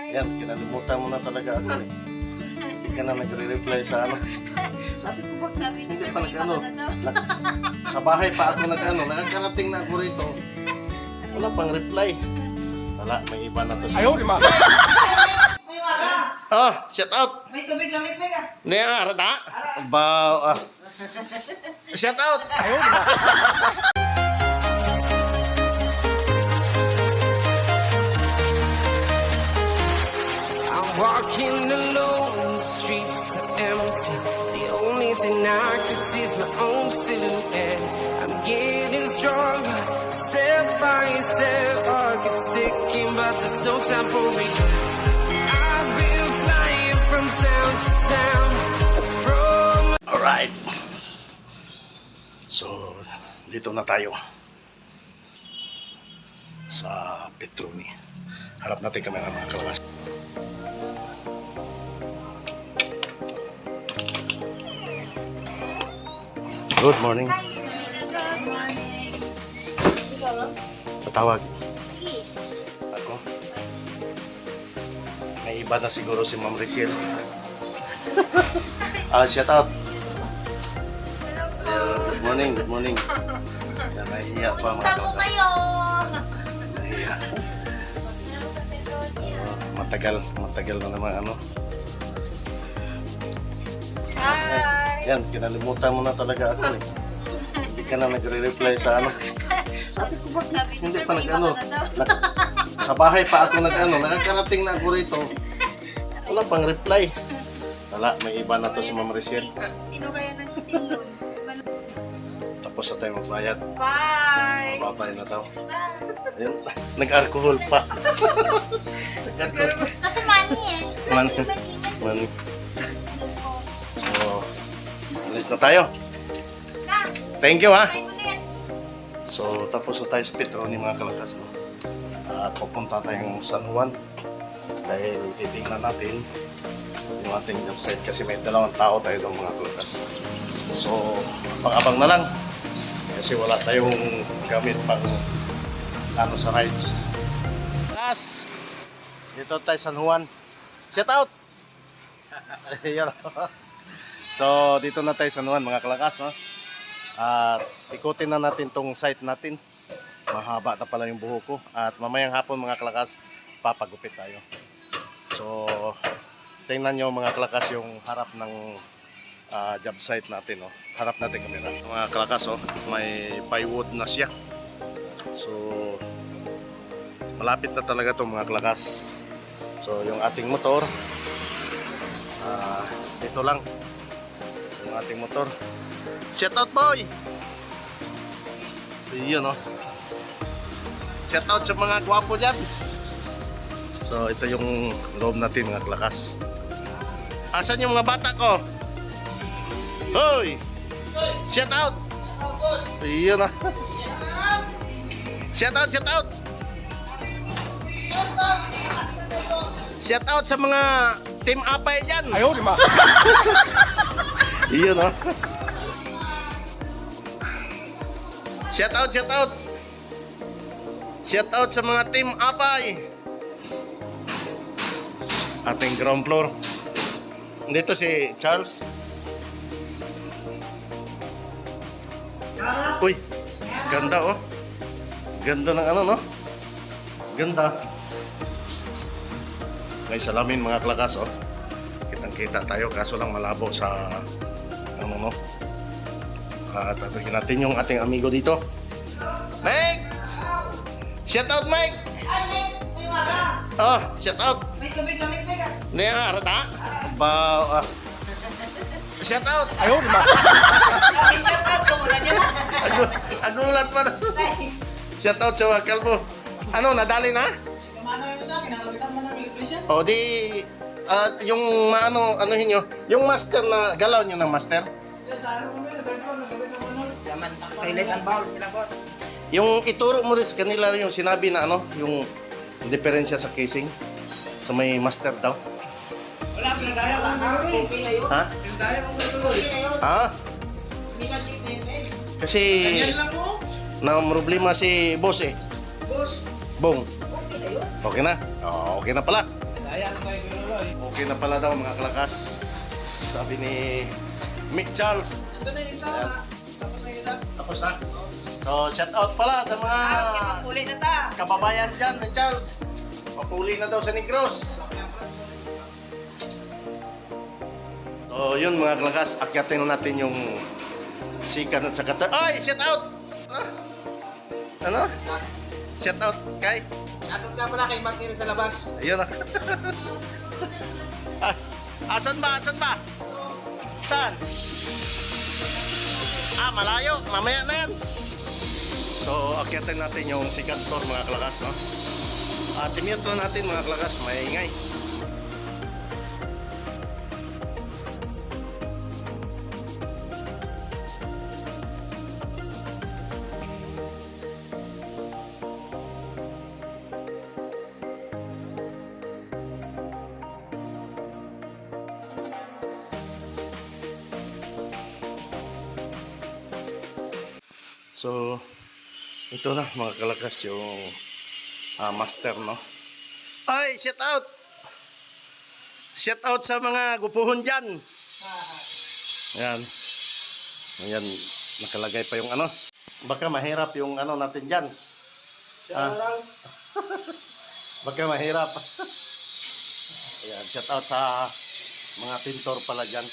Yan, kinalimutan mo na talaga ako eh. Hindi ka na nagre-reply sa ano. Sabi ko ba? Sabi ko, Hindi sir, pa may nag-ano. iba ka na daw. Sa bahay pa ako nag-ano. Nakakarating na ako rito. Wala pang reply. Wala, may iba na to siya. Ayaw, di ma. May wala. Oh, shout out! May tubig lamig na ka. Niya, rata? Ba, shout out! Ayaw, di ma. I'm walking alone, the streets are empty. The only thing I can see is my own silhouette. I'm getting stronger, step by step. Heart is ticking, but there's no time for regrets. I've been flying from town to town. From Alright. So, dito na tayo. Sa Petroni. Harap natin kami ng mga kalakas. Good morning. Good morning. Patawag. Ako. May iba na siguro si Ma'am Rachel. Shout out. Hello po. Good morning, good morning. Yan, nahihiya pa mga Kamusta po kalakas. kayo? Nahihiya. Matagal na naman ano. Hi. Yan, kinalimutan mo na talaga ako eh. Hindi ka na nagre-reply sa ano. Sabi ko ba? Sabi ko, Hindi sir, pa may iba nag-ano. ka na daw. Sa bahay pa ako nag-ano. Nakakarating na ako rito. Wala pang reply. Wala, may iba na to si Ma'am Rachel. Sino kaya nagsisilon? Tapos na tayo magbayad. Bye. Babay na daw. Ayun, nag-alcohol pa. Nag-alcohol pa. Kasi money eh. Money. Money. So, alis na tayo. Thank you ha. So, tapos na tayo sa Petroni mga kalakas. No? At pupunta tayong San Juan. Dahil titingnan natin yung ating job site kasi may 2 tao tayo doon mga kalakas. So, pang-abang na lang. Kasi wala tayong gamit pang ano sa rides. Kas! Dito tayo San Juan. Shout out! Ayan. So, dito na tayo San Juan mga kalakas. No? At ikutin na natin tong site natin. Mahaba na pala yung buho ko. At mamayang hapon mga kalakas, papagupit tayo. So, tingnan nyo mga kalakas yung harap ng job site natin. No? Harap natin kamera. Mga kalakas, oh, may plywood na siya. So, malapit na talaga to mga kalakas. So, yung ating motor, dito lang. Yung ating motor. Shout out boy! Yun oh. Shout out sa mga gwapo dyan. So ito yung loob natin mga kalakas. Asan yung mga bata ko? Hoy! Shout out! Yun oh. Shout out, shout out! Shout out sa mga team apay dyan. Ayaw, di ma. Iyon oh. Shout out, shout out. Shout out sa mga team apay. Ating ground floor. Dito si Charles. Uy, ganda oh. Ganda ng ano no? Ganda. May salamin mga kalakas oh. Kitang-kita tayo kaso lang malabo sa ano no. At tatuhin natin yung ating amigo dito. Mike! Shout out Mike! May wala. Oh, shout out! May tubig lamig na ka. Niya, rata? Ba, shout out! Ayaw, di ma. May shout out ko. Wala niya na. Agulat pa na. Shout out sa wakal mo. Ano, nadali na? O di, yung anuhin nyo, yung master na, galaw nyo ng master? Toilet and bowl sila boss. Yung ituro mo rin sa kanila yung sinabi na ano, yung diferensya sa casing sa may master daw. Okay na yun. Ha? Okay na yun. Ah? Hindi na tip na yun eh. Kasi na problema si boss eh. Boss, Bong, okay na yun. okay na? Oo, okay na pala. Okay na pala daw mga kalakas. Sabi ni Mick Charles. Ito na yung isa. Ayan. Tapos na yung isa. Tapos na. So, shout out pala sa mga Uli na ta. kababayan dyan ni Charles. Papuli na daw sa Negros. So, yun mga kalakas. Akyatin natin yung sikat at saka... Ay! Shout out! Ah. Ano? Shout out kay... Atot nga pala kay Martin sa labas. Ayun na. Ah, asan ba? Asan ba? Saan? Ah, malayo. Mamaya na yan. So, akyatin natin yung second floor mga kalakas, no? At i-mute na natin mga kalakas. Maingay. So, ito na mga kalakas yung master, no? Ay, shout out! Shout out sa mga gupuhon dyan! Ayan. Ayan, nakalagay pa yung ano. Baka mahirap yung ano natin dyan. Baka mahirap. Ayan, shout out sa mga pintor pala dyan.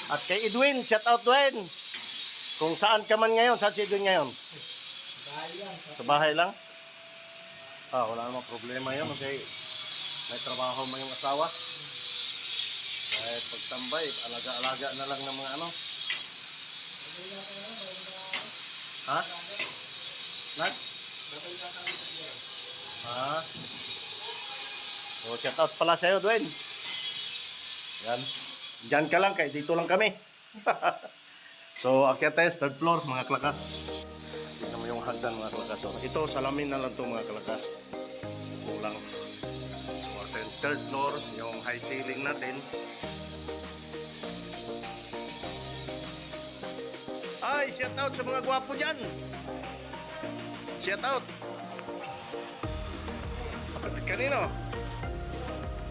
At kay Edwin, shout out Edwin! Kung saan ka man ngayon, saan si Edwin ngayon? Sa bahay lang? Ah, wala namang problema yun. Okay. May trabaho mo yung asawa. Kahit pagtambay, alaga-alaga na lang ng mga ano. Ha? Nag? Ha? So, shout out pala sa'yo, Dwayne. Yan. Diyan ka lang, kaya dito lang kami. So, akyat tayo, third floor, mga klakas. Tingnan mo yung hagdan, mga klakas. So, ito, salamin na lang to mga klakas. Kulang. So, atin, third floor, yung high ceiling natin. Ay, shout out sa mga gwapo dyan. Shout out. Kanino?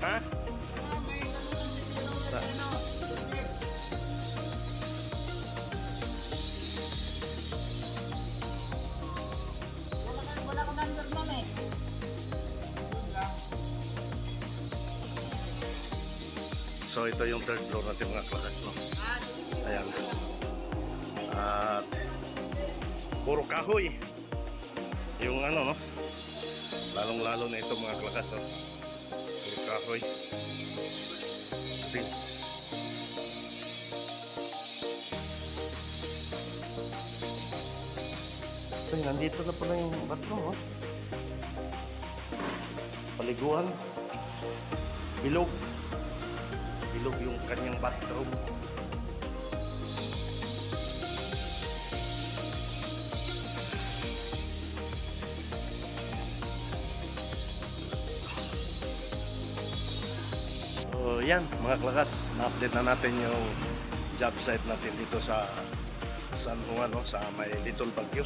Ha? Wala ko number ma'am eh. So, ito yung third floor natin mga klakas, no? Ayan. At puro kahoy. Yung ano, no? Lalong-lalo na ito mga klakas, no? Puro kahoy. Ito. Ay, nandito na pala yung bathroom, oh. Paliguan. Bilog. Bilog yung kanyang bathroom. So, yan, mga klakas, na-update na natin yung job site natin dito sa San Juan, no? Sa may Little Baguio.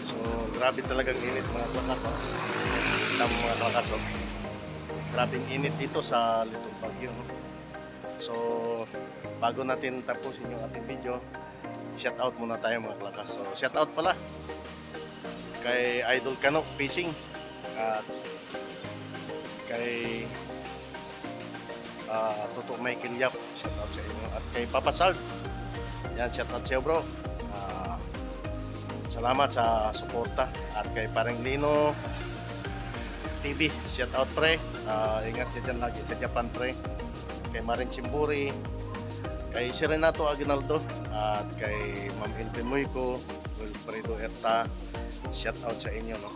So, grabe talagang init mga klakas, no? Tama mga klakas, no? Grabing init dito sa Little Baguio, no? So, bago natin tapusin yung ating video, shout out muna tayo mga klakas. So, shout out pala kay Idol Canok Fishing at kay Toto Michael Yap, shout out sa inyo, at kay Papa Salt. Yan, shout out sa'yo bro. Salamat sa suporta. At kay Pareng Lino TV, shout out pre. Ingat ka dyan lagi sa Japan pre. Kay Marin Chimburi, kay si Renato Aguinaldo, at kay Ma'am Hilpe Muyko, Wilfredo Erta, shout out sa inyo, no?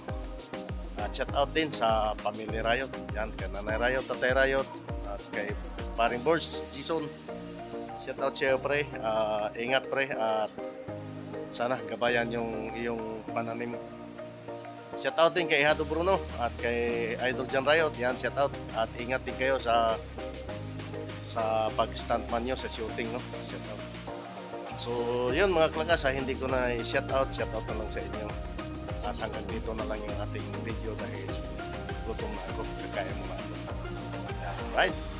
At shout out din sa Pamilya Rayot. Yan, kay Nanay Rayot, Tatay Rayot, at kay Paring Boards, Jason. Shout out sa'yo pre. Ingat pre, at sana gabayan yung iyong pananim. Shout out din kay Hado Bruno at kay Idol Jan Rayot. Yan, shout out. At ingat din kayo sa pag-stuntman nyo sa shooting, no? Shout out. So, yun mga klakas, hindi ko na shout out na lang sa inyo. At hanggang dito na lang yung ating video dahil gutom na ako, kakain mo na ako. Alright.